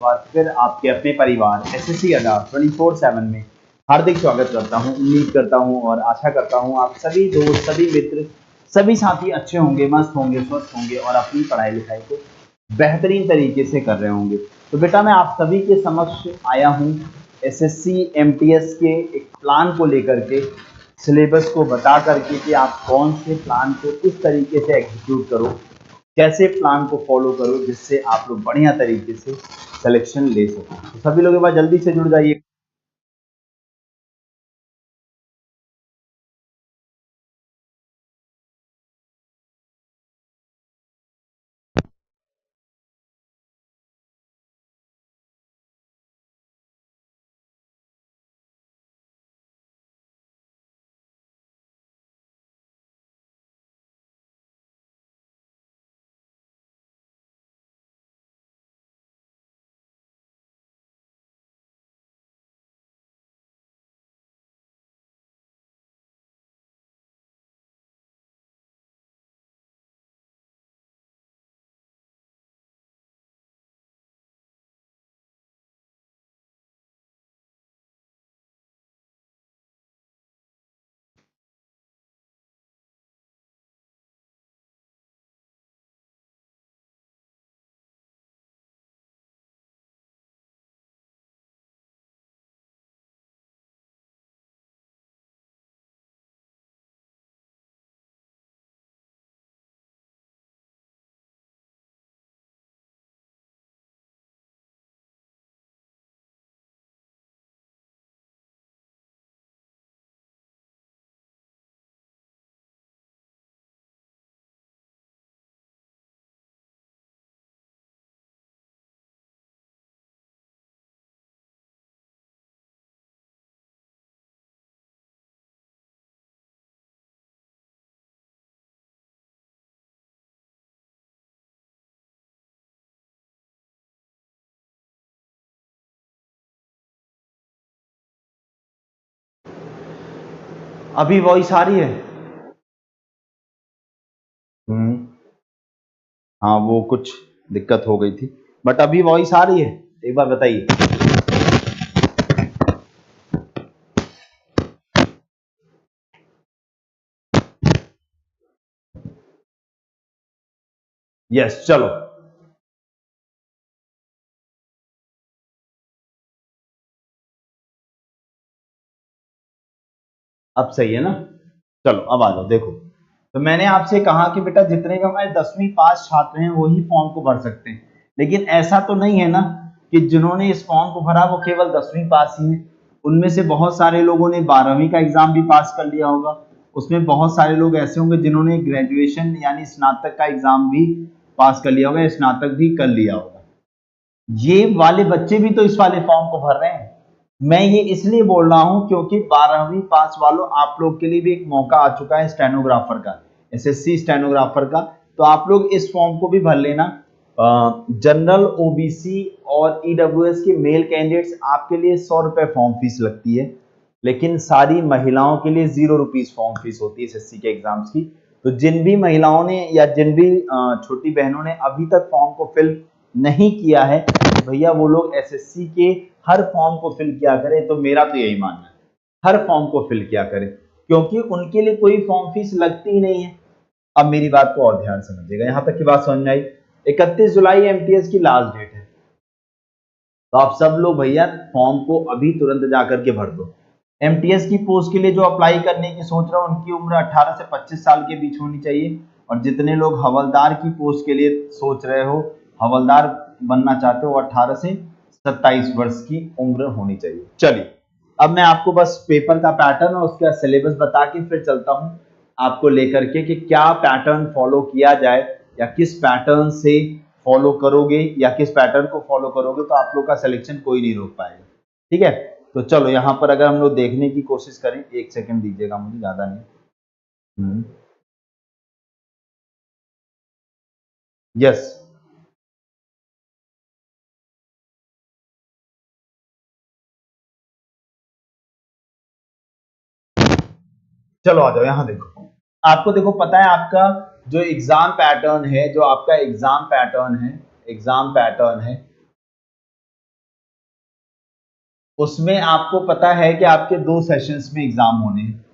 बार फिर आपके अपने परिवार एसएससी अड्डा 24/7 में हार्दिक स्वागत करता हूं। उम्मीद करता हूं और आशा करता हूं आप सभी दोस्त, सभी मित्र, सभी साथी अच्छे होंगे, मस्त होंगे, स्वस्थ होंगे और अपनी पढ़ाई लिखाई को बेहतरीन तरीके से कर रहे होंगे। तो बेटा मैं आप सभी के समक्ष आया हूं एसएससी एमटीएस के एक प्लान को लेकर के, सिलेबस को बता करके कि आप कौन से प्लान को किस तरीके से एग्जीक्यूट करो, कैसे प्लान को फॉलो करो जिससे आप लोग बढ़िया तरीके से सिलेक्शन ले सको। तो सभी लोग एक बार जल्दी से जुड़ जाइए। अभी वॉइस आ रही है? हम्म। हाँ, वो कुछ दिक्कत हो गई थी, बट अभी वॉइस आ रही है, एक बार बताइए। यस, चलो अब सही है ना? चलो अब आ जाओ। देखो, तो मैंने आपसे कहा कि बेटा जितने भी हमारे 10वीं पास छात्र हैं वही फॉर्म को भर सकते हैं, लेकिन ऐसा तो नहीं है ना कि जिन्होंने इस फॉर्म को भरा वो केवल 10वीं पास ही है। उनमें से बहुत सारे लोगों ने 12वीं का एग्जाम भी पास कर लिया होगा। उसमें बहुत सारे लोग ऐसे होंगे जिन्होंने ग्रेजुएशन यानी स्नातक का एग्जाम भी पास कर लिया होगा या स्नातक भी कर लिया होगा। ये वाले बच्चे भी तो इस वाले फॉर्म को भर रहे हैं। मैं ये इसलिए बोल रहा हूं क्योंकि 12वीं पास वालों, आप लोग के लिए भी एक मौका आ चुका है स्टेनोग्राफर का, एसएससी स्टेनोग्राफर का। तो आप लोग इस फॉर्म को भी भर लेना। जनरल, ओबीसी और ईडब्ल्यूएस के मेल कैंडिडेट्स आपके लिए 100 रुपए फॉर्म फीस लगती है, लेकिन सारी महिलाओं के लिए 0 रुपीज फॉर्म फीस होती है एसएससी के एग्जाम्स की। तो जिन भी महिलाओं ने या जिन भी छोटी बहनों ने अभी तक फॉर्म को फिल नहीं किया है, भैया वो लोग एसएससी के हर फॉर्म को फिल किया करें। तो मेरा तो यही मानना है, हर फॉर्म को फिल किया करें, क्योंकि उनके लिए कोई फॉर्म फीस लगती ही नहीं है। अब मेरी बात को और ध्यान समझिएगा, यहां तक की बात समझ में आई? 31 जुलाई एमटीएस की लास्ट डेट है, तो आप सब लोग भैया फॉर्म को अभी तुरंत जाकर के भर दो। एमटीएस की पोस्ट के लिए जो अप्लाई करने की सोच रहा हूं उनकी उम्र 18 से 25 साल के बीच होनी चाहिए। और जितने लोग हवलदार की पोस्ट के लिए सोच रहे हो, हवलदार बनना चाहते हो, 18 से 27 वर्ष की उम्र होनी चाहिए। चलिए, अब मैं आपको बस पेपर का पैटर्न और उसका सिलेबस बता के फिर चलता हूं आपको लेकर के कि क्या पैटर्न फॉलो किया जाए या किस पैटर्न से फॉलो करोगे या किस पैटर्न को फॉलो करोगे तो आप लोग का सिलेक्शन कोई नहीं रोक पाएगा। ठीक है, तो चलो यहां पर अगर हम लोग देखने की कोशिश करें, एक सेकंड दीजिएगा मुझे, ज्यादा नहीं। यस, चलो आ जाओ यहां देखो। आपको देखो पता है आपका जो एग्जाम पैटर्न है, जो आपका एग्जाम पैटर्न है, एग्जाम पैटर्न है, उसमें आपको पता है कि आपके 2 सेशंस में एग्जाम होने हैं,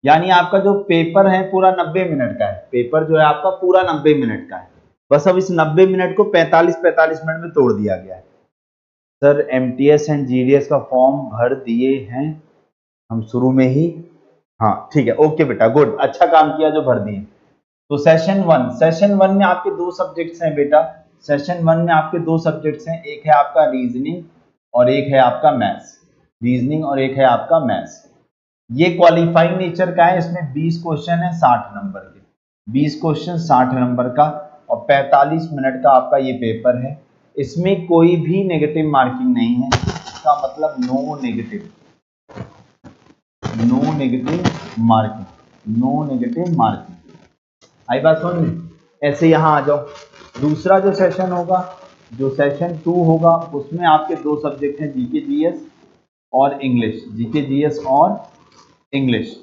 यानी आपका जो पेपर है पूरा 90 मिनट का है। पेपर जो है आपका पूरा 90 मिनट का है। बस अब इस 90 मिनट को 45-45 मिनट में तोड़ दिया गया है। सर एमटीएस एंड जीडीएस का फॉर्म भर दिए हैं हम शुरू में ही। हाँ ठीक है, ओके बेटा, गुड, अच्छा काम किया जो भर दिए। तो सेशन वन में आपके 2 सब्जेक्ट्स हैं बेटा। सेशन 1 में आपके 2 सब्जेक्ट्स हैं, एक है आपका रीजनिंग और एक है आपका मैथ्स। रीजनिंग और एक है आपका मैथ्स। ये क्वालिफाइंग नेचर का है, इसमें 20 क्वेश्चन है 60 नंबर के। 20 क्वेश्चन 60 नंबर का और 45 मिनट का आपका ये पेपर है। इसमें कोई भी नेगेटिव मार्किंग नहीं है, इसका मतलब नो नेगेटिव मार्किंग। आई बात समझ में? ऐसे यहां आ जाओ। दूसरा जो सेशन होगा, जो सेशन 2 होगा, उसमें आपके 2 सब्जेक्ट हैं, जीके जीएस और इंग्लिश। जीके जीएस और इंग्लिश।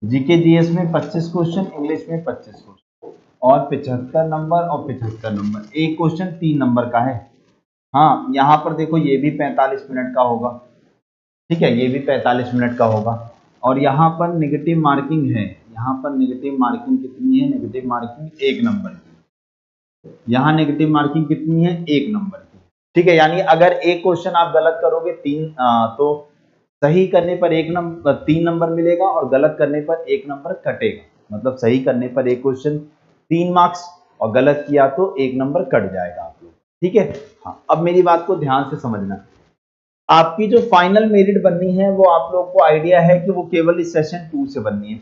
जीके जीएस में 25 क्वेश्चन, इंग्लिश में 25 क्वेश्चन और 75 नंबर और 75 नंबर। एक क्वेश्चन 3 नंबर का है। हाँ यहाँ पर देखो ये भी 45 मिनट का होगा, ठीक है, ये भी 45 मिनट का होगा। और यहाँ पर नेगेटिव मार्किंग है, यहाँ पर नेगेटिव मार्किंग कितनी है? नेगेटिव मार्किंग 1 नंबर की। यहाँ नेगेटिव मार्किंग कितनी है? 1 नंबर की, ठीक है। यानी अगर एक क्वेश्चन आप गलत करोगे तो सही करने पर 3 नंबर मिलेगा और गलत करने पर 1 नंबर कटेगा। मतलब सही करने पर एक क्वेश्चन 3 मार्क्स और गलत किया तो 1 नंबर कट जाएगा आप लोग, ठीक है। हाँ, अब मेरी बात को ध्यान से समझना। आपकी जो फाइनल मेरिट बननी है वो आप लोग को आइडिया है कि वो केवल इस सेशन 2 से बननी है।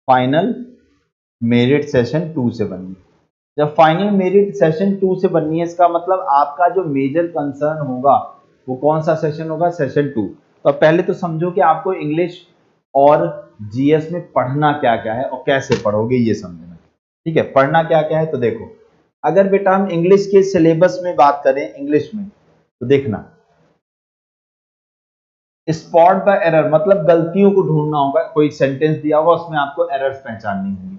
फाइनल मेरिट सेशन 2 से बननी है। जब फाइनल मेरिट सेशन 2 से बननी है, इसका मतलब आपका जो मेजर कंसर्न होगा वो कौन सा सेशन होगा? सेशन 2। तो पहले तो समझो कि आपको इंग्लिश और जीएस में पढ़ना क्या क्या है और कैसे पढ़ोगे ये समझना, ठीक है। पढ़ना क्या क्या है तो देखो, अगर बेटा हम इंग्लिश के सिलेबस में बात करें, इंग्लिश में तो देखना, स्पॉट द एरर मतलब गलतियों को ढूंढना होगा। कोई सेंटेंस दिया होगा उसमें आपको एरर्स पहचाननी होंगी।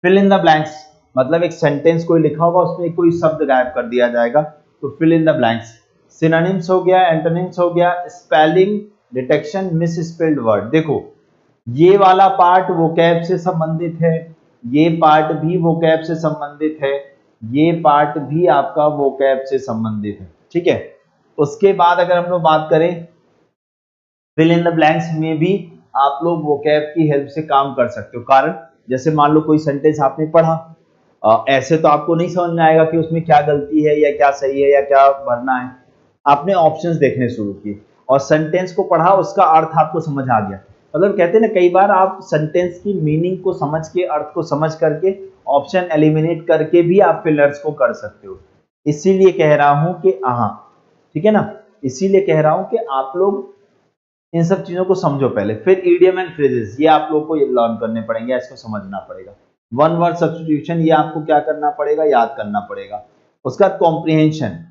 फिल इन द ब्लैंक्स मतलब एक सेंटेंस कोई लिखा होगा उसमें कोई शब्द गायब कर दिया जाएगा, तो fill in the blanks. Synonyms हो गया, एंटोनिम्स हो गया, spelling detection, misspelled word. देखो ये वाला पार्ट वोकैब से संबंधित है, ये पार्ट भी वोकैब से संबंधित है, ये पार्ट भी आपका वोकैब से संबंधित है, ठीक है। उसके बाद अगर हम लोग बात करें फिल इन द ब्लैंक्स में भी आप लोग वोकैब की हेल्प से काम कर सकते हो। कारण जैसे मान लो कोई सेंटेंस आपने पढ़ा, ऐसे तो आपको नहीं समझ में आएगा कि उसमें क्या गलती है या क्या सही है या क्या भरना है। आपने ऑप्शंस देखने शुरू किए और सेंटेंस को पढ़ा, उसका अर्थ आपको समझ आ गया। मतलब कहते हैं ना, कई बार आप सेंटेंस की मीनिंग को समझ के, अर्थ को समझ करके ऑप्शन एलिमिनेट करके भी आप फिलर्स को कर सकते हो। इसीलिए कह रहा हूं कि ठीक है ना, इसीलिए कह रहा हूं कि आप लोग इन सब चीजों को समझो पहले। फिर इडियम एंड फ्रेजेस, ये आप लोग को लर्न करने पड़ेंगे, इसको समझना पड़ेगा। वन वर्ड सब्स्टिट्यूशन, ये आपको क्या करना पड़ेगा? याद करना पड़ेगा। उसका कॉम्प्रिहेंशन।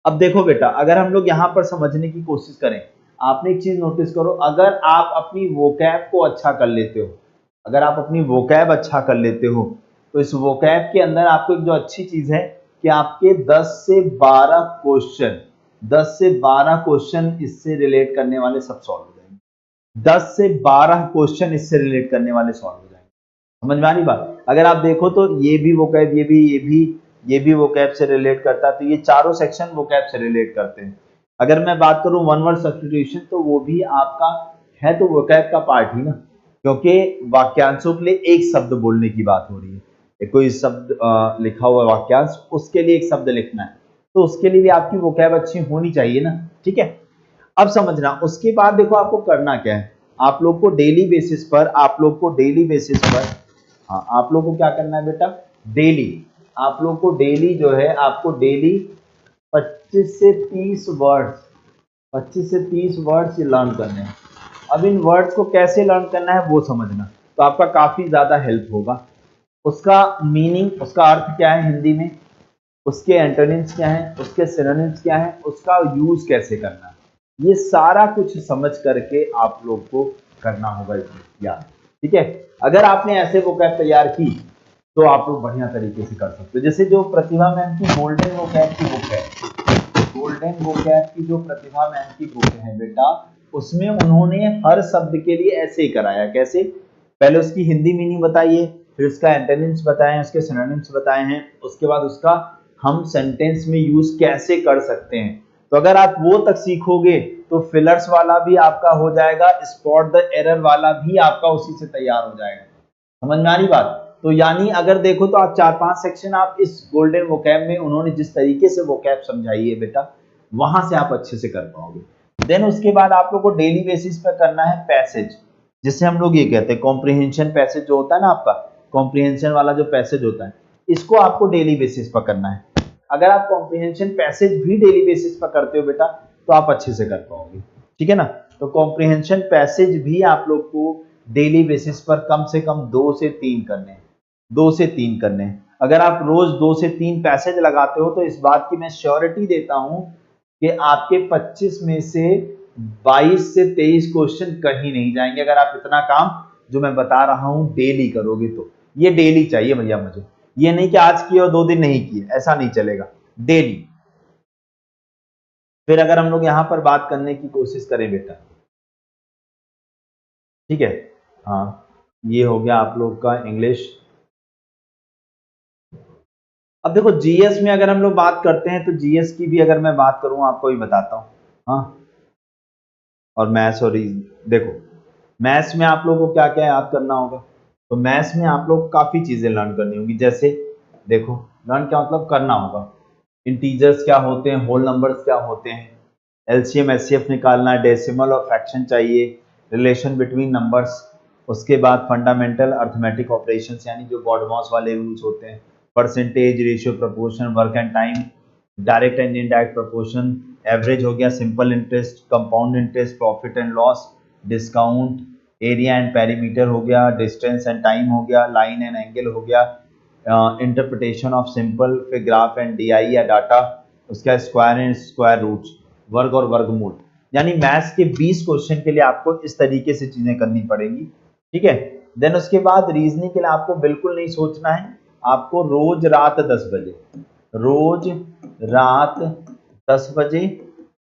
अब देखो बेटा, अगर हम लोग यहाँ पर समझने की कोशिश करें, आपने एक चीज नोटिस करो, अगर आप अपनी वोकैब को अच्छा कर लेते हो, अगर आप अपनी वोकैब अच्छा कर लेते हो, तो इस वोकैब के अंदर आपको एक जो अच्छी चीज है कि आपके 10 से 12 क्वेश्चन इससे रिलेट करने वाले सब सॉल्व हो जाएंगे। 10 से 12 क्वेश्चन इससे रिलेट करने वाले सॉल्व हो जाएंगे। समझ में आ रही बात? अगर आप देखो तो ये भी वोकैब, ये भी वोकैब से रिलेट करता है, तो ये चारों सेक्शन वोकैब से रिलेट करते हैं। अगर मैं बात करूं वन वर्ड सब्स्टिट्यूशन, तो वो भी आपका है तो वोकैब का पार्ट ही ना, क्योंकि वाक्यांशों के लिए एक शब्द बोलने की बात हो रही है। कोई शब्द लिखा हुआ वाक्यांश, उसके लिए एक शब्द लिखना है, तो उसके लिए भी आपकी वोकैब अच्छी होनी चाहिए ना, ठीक है। अब समझना, उसके बाद देखो आपको करना क्या है। आप लोग को डेली बेसिस पर आप लोग को क्या करना है बेटा? आप लोग को डेली जो है, आपको डेली 25 से 30 वर्ड्स ये लर्न करने हैं। अब इन वर्ड्स को कैसे लर्न करना है वो समझना, तो आपका काफी ज्यादा हेल्प होगा। उसका मीनिंग, उसका अर्थ क्या है हिंदी में, उसके एंटोनिम्स क्या है, उसके सिनोनिम्स क्या है, उसका यूज कैसे करना है, ये सारा कुछ समझ करके आप लोग को करना होगा इसमें याद, ठीक है। अगर आपने ऐसे वोकैब तैयार की तो आप लोग बढ़िया तरीके से कर सकते हो। जैसे जो प्रतिभा मैम की गोल्डन वोकैब की बुक है, गोल्डन वोकैब की जो प्रतिभा मैम की बुक है बेटा, उसमें उन्होंने हर शब्द के लिए ऐसे ही कराया। कैसे? पहले उसकी हिंदी मीनिंग बताइए, फिर उसका एंटोनिम्स बताए, उसके सिनोनिम्स बताए हैं, उसके बाद उसका हम सेंटेंस में यूज कैसे कर सकते हैं। तो अगर आप वो तक सीखोगे तो फिलर्स वाला भी आपका हो जाएगा, स्पॉट द एरर वाला भी आपका उसी से तैयार हो जाएगा। समझ में आ रही बात? तो यानी अगर देखो तो आप 4-5 सेक्शन आप इस गोल्डन वोकैब में उन्होंने जिस तरीके से वोकैब समझाई है बेटा, वहां से आप अच्छे से कर पाओगे। देन उसके बाद आप लोग को डेली बेसिस पर करना है पैसेज, जिसे हम लोग ये कहते हैं कॉम्प्रिहेंशन पैसेज जो होता है ना आपका, कॉम्प्रिहेंशन वाला जो पैसेज होता है, इसको आपको डेली बेसिस पर करना है। अगर आप कॉम्प्रिहेंशन पैसेज भी डेली बेसिस पर करते हो बेटा तो आप अच्छे से कर पाओगे, ठीक है ना। तो कॉम्प्रिहेंशन पैसेज भी आप लोग को डेली बेसिस पर कम से कम 2 से 3 करने हैं, 2 से 3 करने हैं। अगर आप रोज 2 से 3 पैसेज लगाते हो तो इस बात की मैं श्योरिटी देता हूं कि आपके 25 में से 22 से 23 क्वेश्चन कहीं नहीं जाएंगे, अगर आप इतना काम जो मैं बता रहा हूं डेली करोगे तो। ये डेली चाहिए भैया मुझे, ये नहीं कि आज किए और 2 दिन नहीं किए, ऐसा नहीं चलेगा, डेली। फिर अगर हम लोग यहां पर बात करने की कोशिश करें बेटा, ठीक है, हाँ, ये हो गया आप लोग का इंग्लिश। अब देखो जीएस में अगर हम लोग बात करते हैं तो जीएस की भी अगर मैं बात करूं आपको भी बताता हूं, हाँ, और मैथ्स और देखो मैथ्स में आप लोगों को क्या क्या याद करना होगा। तो मैथ्स में आप लोग काफी चीजें लर्न करनी होगी, जैसे देखो लर्न क्या मतलब करना होगा, इंटीजर्स क्या होते हैं, होल नंबर्स क्या होते हैं, एलसीएम एचसीएफ निकालना है, डेसिमल और फ्रैक्शन चाहिए, रिलेशन बिटवीन नंबर्स, उसके बाद फंडामेंटल अर्थमेटिक ऑपरेशंस यानी जो बॉडमॉस वाले रूल्स होते हैं, percentage, ratio, proportion, work and time, direct and indirect proportion, average हो गया, simple interest, compound interest, profit and loss, discount, area and perimeter हो गया, डिस्टेंस एंड टाइम हो गया, लाइन एंड एंगल हो गया, इंटरप्रिटेशन ऑफ सिंपल, फिर graph and DI या डाटा, उसका स्क्वायर एंड स्क्वायर रूट्स, वर्ग और वर्गमूल। यानी मैथ्स के 20 क्वेश्चन के लिए आपको इस तरीके से चीजें करनी पड़ेगी, ठीक है। देन उसके बाद रीजनिंग के लिए आपको बिल्कुल नहीं सोचना है, आपको रोज रात 10 बजे, रोज रात 10 बजे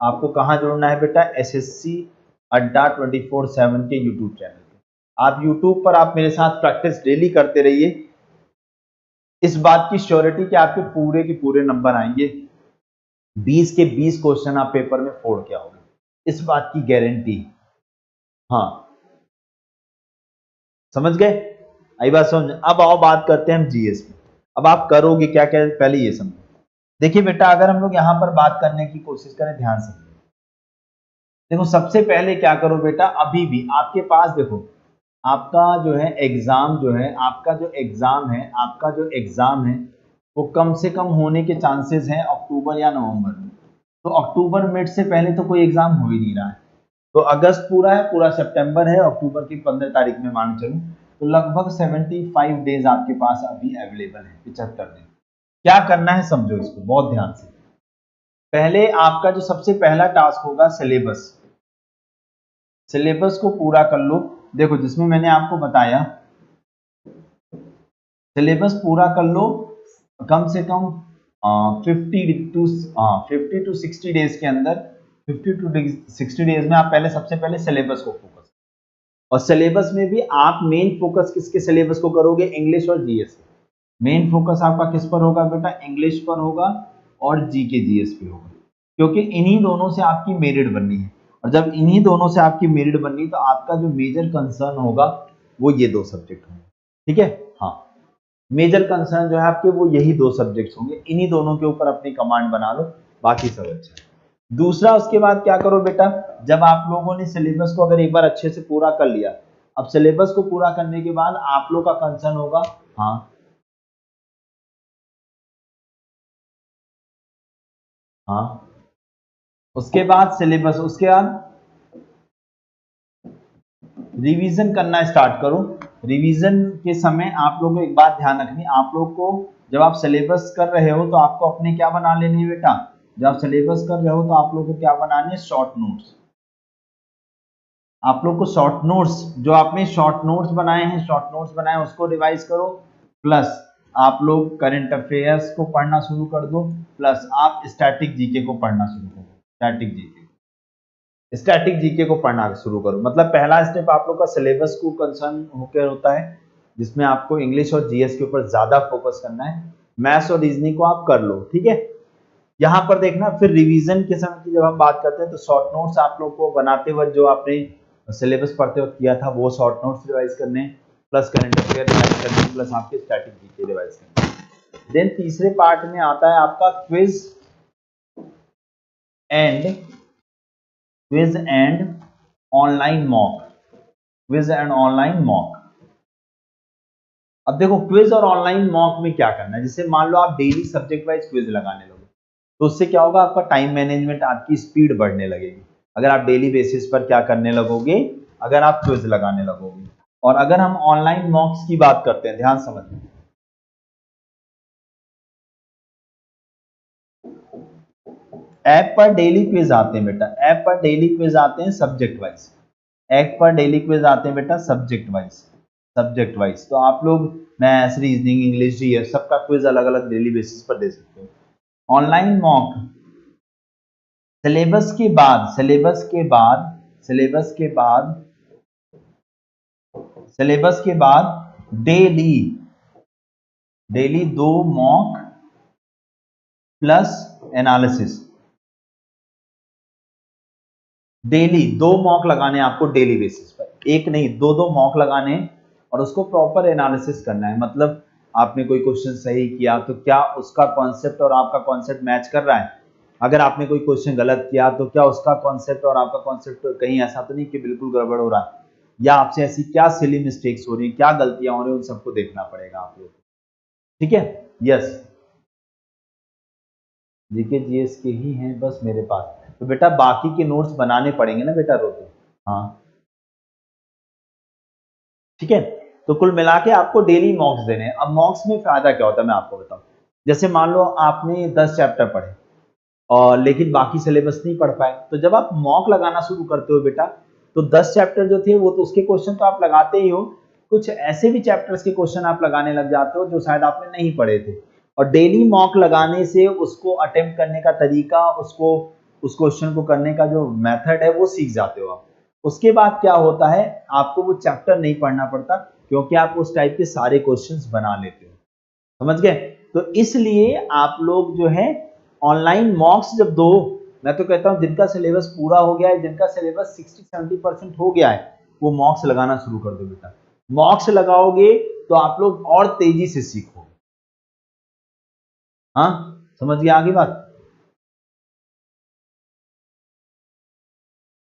आपको कहाँ जुड़ना है बेटा, एसएससी अड्डा 24/7 के यूट्यूब चैनल पे। आप यूट्यूब पर आप मेरे साथ प्रैक्टिस डेली करते रहिए, इस बात की श्योरिटी कि आपके पूरे के पूरे नंबर आएंगे, 20 के 20 क्वेश्चन आप पेपर में फोड़ के आओगे, इस बात की गारंटी। हाँ समझ गए, आई बात समझ। अब आओ बात करते हैं हम जीएस में। अब आप करोगे क्या क्या पहले ये समझो। देखिए बेटा अगर हम लोग यहां पर बात करने की कोशिश करें, ध्यान से देखो, सबसे पहले क्या करो बेटा, अभी भी आपके पास देखो आपका जो है एग्जाम जो है, आपका जो एग्जाम है, आपका जो एग्जाम है वो कम से कम होने के चांसेस हैं अक्टूबर या नवंबर में। तो अक्टूबर मिड से पहले तो कोई एग्जाम हो ही नहीं रहा है, तो अगस्त पूरा है, पूरा सितंबर है, अक्टूबर की 15 तारीख में मान चलूं तो लगभग 75 डेज आपके पास अभी अवेलेबल है, 75 दिन। क्या करना है समझो इसको बहुत ध्यान से। पहले आपका जो सबसे पहला टास्क होगा सिलेबस, सिलेबस को पूरा कर लो। देखो जिसमें मैंने आपको बताया सिलेबस पूरा कर लो, कम से कम 50 टू 60 डेज के अंदर, 50 टू 60 डेज में आप पहले सबसे पहले सिलेबस को फोकस, और सिलेबस में भी आप मेन फोकस किसके सिलेबस को करोगे, इंग्लिश और जीएस। मेन फोकस आपका किस पर होगा बेटा, इंग्लिश पर होगा और जीके जीएस पे होगा, क्योंकि इन्हीं दोनों से आपकी मेरिट बननी है, और जब इन्हीं दोनों से आपकी मेरिट बननी तो आपका जो मेजर कंसर्न होगा वो ये 2 सब्जेक्ट होंगे, ठीक है। हाँ मेजर कंसर्न जो है आपके वो यही 2 सब्जेक्ट्स होंगे, इन्हीं दोनों के ऊपर अपनी कमांड बना लो, बाकी सब अच्छा है। दूसरा उसके बाद क्या करो बेटा, जब आप लोगों ने सिलेबस को अगर एक बार अच्छे से पूरा कर लिया, अब सिलेबस को पूरा करने के बाद आप लोग का कंसर्न होगा, हाँ हाँ, उसके बाद सिलेबस, उसके बाद रिवीजन करना स्टार्ट करो। रिवीजन के समय आप लोगों को एक बात ध्यान रखनी, आप लोग को जब आप सिलेबस कर रहे हो तो आपको अपने क्या बना लेने बेटा, जब आप सिलेबस कर रहे हो तो आप लोग को क्या बनाने, शॉर्ट नोट्स। आप लोग को शॉर्ट नोट्स, जो आपने शॉर्ट नोट्स बनाए हैं, शॉर्ट नोट्स बनाए उसको रिवाइज करो, प्लस आप लोग करंट अफेयर्स को पढ़ना शुरू कर दो, प्लस आप स्टैटिक जीके को पढ़ना शुरू करो। स्टैटिक जीके को पढ़ना शुरू करो। मतलब पहला स्टेप आप लोग का सिलेबस को कंसर्न होकर होता है, जिसमें आपको इंग्लिश और जीएस के ऊपर ज्यादा फोकस करना है। मैथ्स और रीजनिंग को आप कर लो, ठीक है। यहाँ पर देखना, फिर रिवीजन के समय की जब हम बात करते हैं तो शॉर्ट नोट्स आप लोग को बनाते वक्त जो आपने सिलेबस पढ़ते वक्त किया था वो शॉर्ट नोट्स रिवाइज करने, प्लस करंट अफेयर रिवाइज करने, प्लस आपके स्टैटिक जीके रिवाइज करने। देन तीसरे पार्ट में आता है आपका क्विज एंड ऑनलाइन मॉक। अब देखो क्विज और ऑनलाइन मॉक में क्या करना है। जैसे मान लो आप डेली सब्जेक्ट वाइज क्विज लगाने लोगे तो उससे क्या होगा, आपका टाइम मैनेजमेंट, आपकी स्पीड बढ़ने लगेगी। अगर आप डेली बेसिस पर क्या करने लगोगे, अगर आप क्विज लगाने लगोगे। और अगर हम ऑनलाइन मॉक्स की बात करते हैं, ध्यान समझिए, ऐप पर डेली क्विज आते हैं बेटा, ऐप पर डेली क्विज आते हैं सब्जेक्ट वाइज, ऐप पर डेली क्विज आते हैं बेटा सब्जेक्ट वाइज। तो आप लोग मैथ्स, रीजनिंग, इंग्लिश, जीएस सबका क्विज अलग अलग डेली बेसिस पर दे सकते हो। ऑनलाइन मॉक सिलेबस के बाद daily 2 mock plus analysis. Daily 2 mock लगाने आपको डेली बेसिस पर, एक नहीं 2 मॉक लगाने और उसको प्रॉपर एनालिसिस करना है। मतलब आपने कोई क्वेश्चन सही किया तो क्या उसका कॉन्सेप्ट और आपका कॉन्सेप्ट मैच कर रहा है। अगर आपने कोई क्वेश्चन गलत किया तो क्या उसका कॉन्सेप्ट और आपका कॉन्सेप्ट कहीं ऐसा तो नहीं कि बिल्कुल गड़बड़ हो रहा है, या आपसे ऐसी क्या सिली मिस्टेक्स हो रही है, क्या गलतियां हो रही है, उन सबको देखना पड़ेगा आप लोग, ठीक है। यस, जीके जीएस के ही हैं बस मेरे पास, तो बेटा बाकी के नोट्स बनाने पड़ेंगे ना बेटा रोते। हाँ ठीक है। तो कुल मिला के आपको डेली मॉक्स देने हैं। अब मॉक्स में फायदा क्या होता है मैं आपको बताऊं। जैसे मान लो आपने 10 चैप्टर पढ़े और लेकिन बाकी सिलेबस नहीं पढ़ पाए, तो जब आप मॉक लगाना शुरू करते हो बेटा तो 10 चैप्टर जो थे वो तो उसके क्वेश्चन तो आप लगाते ही हो, कुछ ऐसे भी चैप्टर्स के क्वेश्चन आप लगाने लग जाते हो जो शायद आपने नहीं पढ़े थे। और डेली मॉक लगाने से उसको अटेम्प्ट करने का तरीका, उसको उस क्वेश्चन को करने का जो मेथड है वो सीख जाते हो आप। उसके बाद क्या होता है, आपको वो चैप्टर नहीं पढ़ना पड़ता क्योंकि आप उस टाइप के सारे क्वेश्चंस बना लेते हो, समझ गए। तो इसलिए आप लोग जो है ऑनलाइन मॉक्स जब दो, मैं तो कहता हूं जिनका सिलेबस पूरा हो गया है, जिनका सिलेबस 60-70% हो गया है, वो मॉक्स लगाना शुरू कर दो बेटा। मॉक्स लगाओगे तो आप लोग और तेजी से सीखोगे। हाँ समझ गए आगे बात,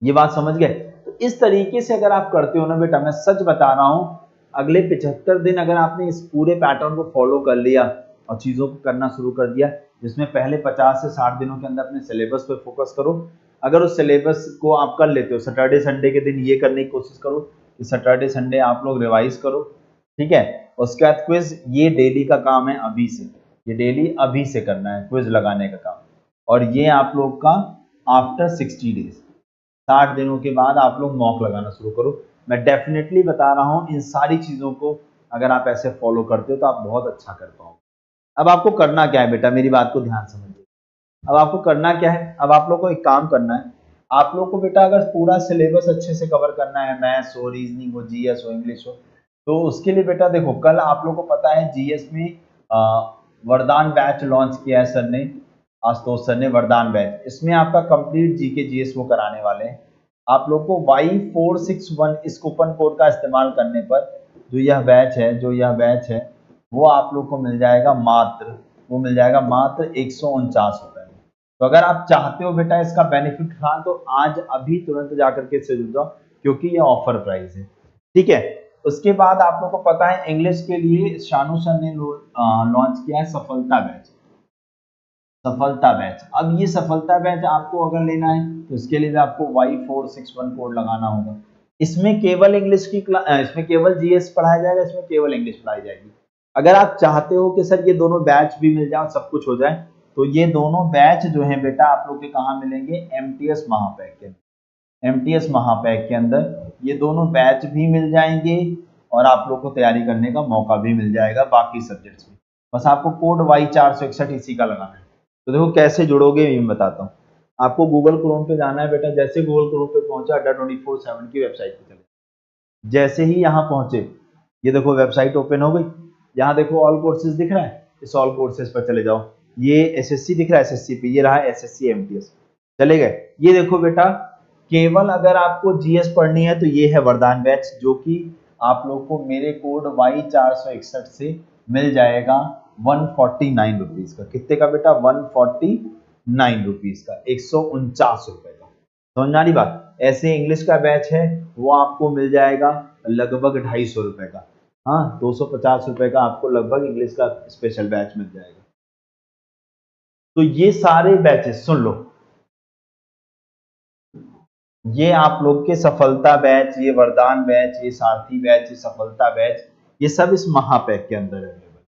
ये बात समझ गए। तो इस तरीके से अगर आप करते हो ना बेटा, मैं सच बता रहा हूं, अगले 75 दिन अगर आपने इस पूरे पैटर्न को फॉलो कर लिया और चीजों को करना शुरू कर दिया, जिसमें पहले 50 से 60 दिनों के अंदर अपने सिलेबस पे फोकस करो। अगर उस सिलेबस को आप कर लेते हो, सैटरडे संडे के दिन ये करने की कोशिश करो कि सैटरडे संडे आप लोग रिवाइज करो, ठीक है। उसके बाद क्विज, ये डेली का काम है अभी से, ये डेली अभी से करना है क्विज लगाने का काम। और ये आप लोग का आफ्टर 60 डेज, 60 दिनों के बाद आप लोग मॉक लगाना शुरू करो। मैं डेफिनेटली बता रहा हूं इन सारी चीजों को अगर आप ऐसे फॉलो करते हो तो आप बहुत अच्छा कर पाओगे। अब आपको करना क्या है बेटा, मेरी बात को ध्यान समझिए। अब आपको करना क्या है, अब आप लोग को एक काम करना है। आप लोग को बेटा अगर पूरा सिलेबस अच्छे से कवर करना है, मैथ्स हो, रीजनिंग हो, जीएस हो, इंग्लिश हो, तो उसके लिए बेटा देखो, कल आप लोग को पता है जीएस में वरदान बैच लॉन्च किया है सर ने, आशुतोष सर ने, वरदान बैच। इसमें आपका कंप्लीट जीके जीएस वो कराने वाले हैं। आप लोग को Y461 इस कूपन कोड का इस्तेमाल करने पर जो यह बैच है वो आप लोग को मिल जाएगा मात्र 149 रुपए में। तो अगर आप चाहते हो बेटा इसका बेनिफिट उठाना तो आज अभी तुरंत जाकर के इससे जुड़ जाओ, क्योंकि ये ऑफर प्राइस है, ठीक है। उसके बाद आप लोग को पता है इंग्लिश के लिए शानू सर ने लॉन्च किया है सफलता बैच। अब ये सफलता बैच आपको अगर लेना है तो इसके लिए आपको Y461 कोड लगाना होगा। इसमें केवल इसमें केवल जीएस पढ़ाया जाएगा, इसमें केवल इंग्लिश पढ़ाई जाएगी। अगर आप चाहते हो कि सर ये दोनों बैच भी मिल जाए, सब कुछ हो जाए, तो ये दोनों बैच जो है बेटा आप लोग के कहाँ मिलेंगे, एमटीएस महापैक के अंदर ये दोनों बैच भी मिल जाएंगे और आप लोग को तैयारी करने का मौका भी मिल जाएगा बाकी सब्जेक्ट्स में। बस आपको कोड Y461 इसी का लगाना है। तो देखो कैसे जुड़ोगे मैं बताता हूँ। आपको गूगल क्रोम पे जाना है बेटा, जैसे गूगल क्रोम पे पहुंचे अड्डा 24/7 की वेबसाइट पे चले। जैसे ही यहाँ पहुंचे, ये देखो वेबसाइट ओपन हो गई। यहाँ देखो ऑल कोर्सेज दिख रहा है, इस ऑल कोर्सेज पर चले जाओ। ये एसएससी दिख रहा है, एसएससी पे ये रहा एसएससी एमटीएस, चले गए। ये देखो बेटा, केवल अगर आपको जीएस पढ़नी है तो ये है वरदान बैच, जो कि आप लोग को मेरे कोड Y461 से मिल जाएगा 149 रुपीज का। कितने का बेटा? 149 रुपीज का, 149 रुपए का। समझ में आ रही बात? ऐसे इंग्लिश का बैच है वो आपको मिल जाएगा लगभग 250 रुपए का। हाँ, 250 रुपए का आपको लगभग इंग्लिश का स्पेशल बैच मिल जाएगा। तो ये सारे बैचेस सुन लो, ये आप लोग के सफलता बैच, ये वरदान बैच, ये सारथी बैच, ये सफलता बैच, ये सब इस महापैक के अंदर अवेलेबल,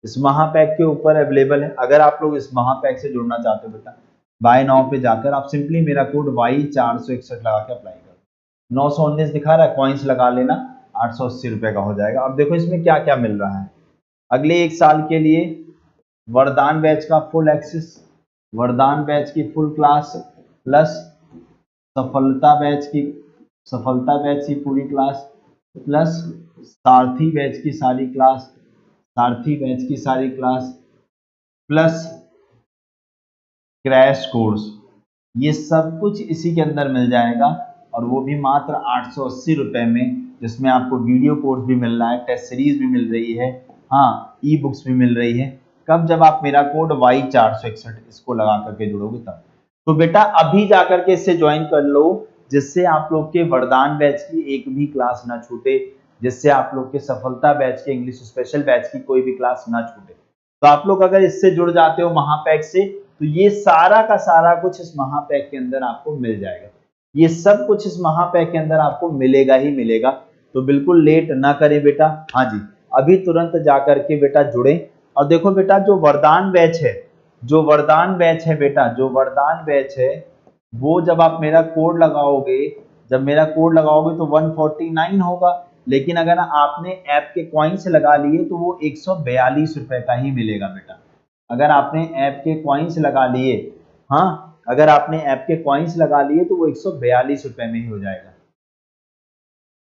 इस महापैक के ऊपर अवेलेबल है। अगर आप लोग इस महापैक से जुड़ना चाहते हो बेटा, बाय नाउ पे जाकर आप सिंपली मेरा कोड Y461 लगा के अप्लाई करो। 919 दिखा रहा है, कॉइन्स लगा लेना, 880 रुपए का हो जाएगा। अब देखो इसमें क्या क्या मिल रहा है। अगले 1 साल के लिए वरदान बैच का फुल एक्सेस, वरदान बैच की फुल क्लास, प्लस सफलता बैच की पूरी क्लास, प्लस सारथी बैच की सारी क्लास, सारथी बैच की सारी क्लास, प्लस क्रैश कोर्स, ये सब कुछ इसी के अंदर मिल जाएगा। और वो भी मात्र 880 रुपए में, जिसमें आपको वीडियो कोर्स भी मिल रहा है, टेस्ट सीरीज भी मिल रही है, हाँ ई बुक्स भी मिल रही है। कब? जब आप मेरा कोड Y461 इसको लगा करके जुड़ोगे तब। तो बेटा अभी जाकर के इससे ज्वाइन कर लो, जिससे आप लोग के वरदान बैच की एक भी क्लास ना छूटे, जिससे आप लोग के सफलता बैच के इंग्लिश स्पेशल बैच की कोई भी क्लास ना छूटे। तो आप लोग अगर इससे जुड़ जाते हो महापैक से, तो ये सारा का सारा कुछ इस महापैक के अंदर आपको मिल जाएगा। ये सब कुछ इस महापैक के अंदर आपको मिलेगा ही मिलेगा। तो बिल्कुल लेट ना करें बेटा, हाँ जी अभी तुरंत जाकर के बेटा जुड़े। और देखो बेटा, जो वरदान बैच है, जो वरदान बैच है बेटा, जो वरदान बैच है वो जब आप मेरा कोड लगाओगे, जब मेरा कोड लगाओगे तो 149 होगा। लेकिन अगर आपने ऐप के कॉइन्स लगा लिए तो वो 142 रुपए का ही मिलेगा बेटा। अगर आपने ऐप के कॉइन्स लगा लिए, हाँ अगर आपने ऐप के कॉइन्स लगा लिए तो वो 142 रुपए में ही हो जाएगा।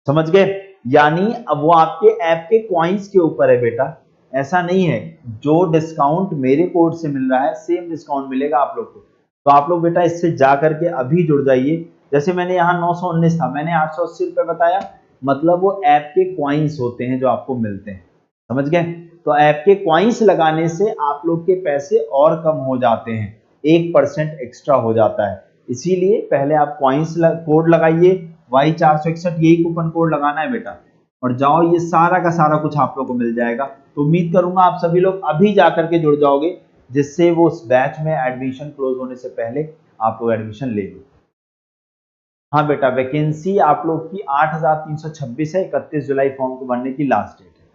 समझ गए? यानी अब वो आपके ऐप के कॉइन्स के ऊपर है बेटा, ऐसा नहीं है। जो डिस्काउंट मेरे कोड से मिल रहा है सेम डिस्काउंट मिलेगा आप लोग को। तो आप लोग बेटा इससे जा करके अभी जुड़ जाइए। जैसे मैंने यहाँ 919 था, मैंने 880 रुपए बताया, मतलब वो ऐप के कॉइन्स होते हैं जो आपको मिलते हैं। समझ गए? तो ऐप के कॉइन्स लगाने से आप लोग के पैसे और कम हो जाते हैं, 1% एक्स्ट्रा हो जाता है। इसीलिए पहले आप कॉइन्स कोड लगाइए, Y461 यही कूपन कोड लगाना है बेटा, और जाओ, ये सारा का सारा कुछ आप लोग को मिल जाएगा। तो उम्मीद करूंगा आप सभी लोग अभी जाकर के जुड़ जाओगे, जिससे वो उस बैच में एडमिशन क्लोज होने से पहले आप लोग एडमिशन ले लो। हाँ बेटा, वैकेंसी आप लोग की 8326 है, 31 जुलाई फॉर्म को भरने की लास्ट डेट है।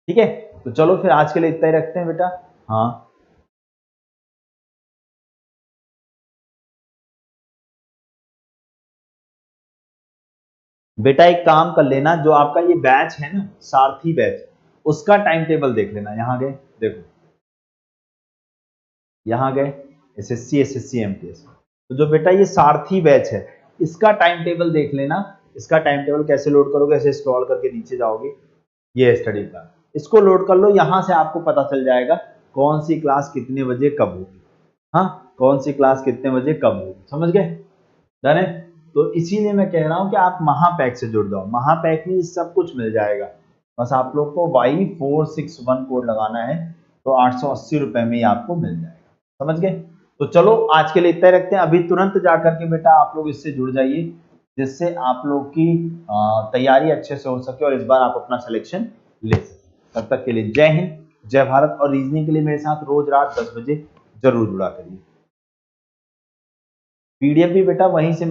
ठीक है, तो चलो फिर आज के लिए इतना ही रखते हैं बेटा। हाँ बेटा, एक काम कर लेना, जो आपका ये बैच है ना सारथी बैच, उसका टाइम टेबल देख लेना। यहाँ गए, देखो यहाँ गए एसएससी एमटीएस। तो जो बेटा ये सारथी बैच है, इसका टाइम टेबल देख लेना। इसका टाइम टेबल कैसे लोड करोगे? ऐसे स्क्रॉल करके नीचे जाओगे, ये स्टडी प्लान, इसको लोड कर लो। यहां से आपको पता चल जाएगा कौन सी क्लास कितने बजे कब होगी। हाँ, कौन सी क्लास कितने बजे कब होगी, समझ गए? डन है? तो इसीलिए मैं कह रहा हूं कि आप महापैक से जुड़ जाओ। महापैक में सब कुछ मिल जाएगा, बस आप लोग को Y461 कोड लगाना है, तो 880 रुपए में ही आपको मिल जाएगा। समझ गए? तो चलो आज के लिए इतना ही रखते हैं। अभी तुरंत जा करके बेटा आप लोग इससे जुड़ जाइए, जिससे आप लोग की तैयारी अच्छे से हो सके और इस बार आप अपना सिलेक्शन ले सके। तब तक के लिए जय हिंद, जय भारत। और रीजनिंग के लिए मेरे साथ रोज रात 10 बजे जरूर जुड़ा करिए। पीडीएफ भी बेटा वहीं से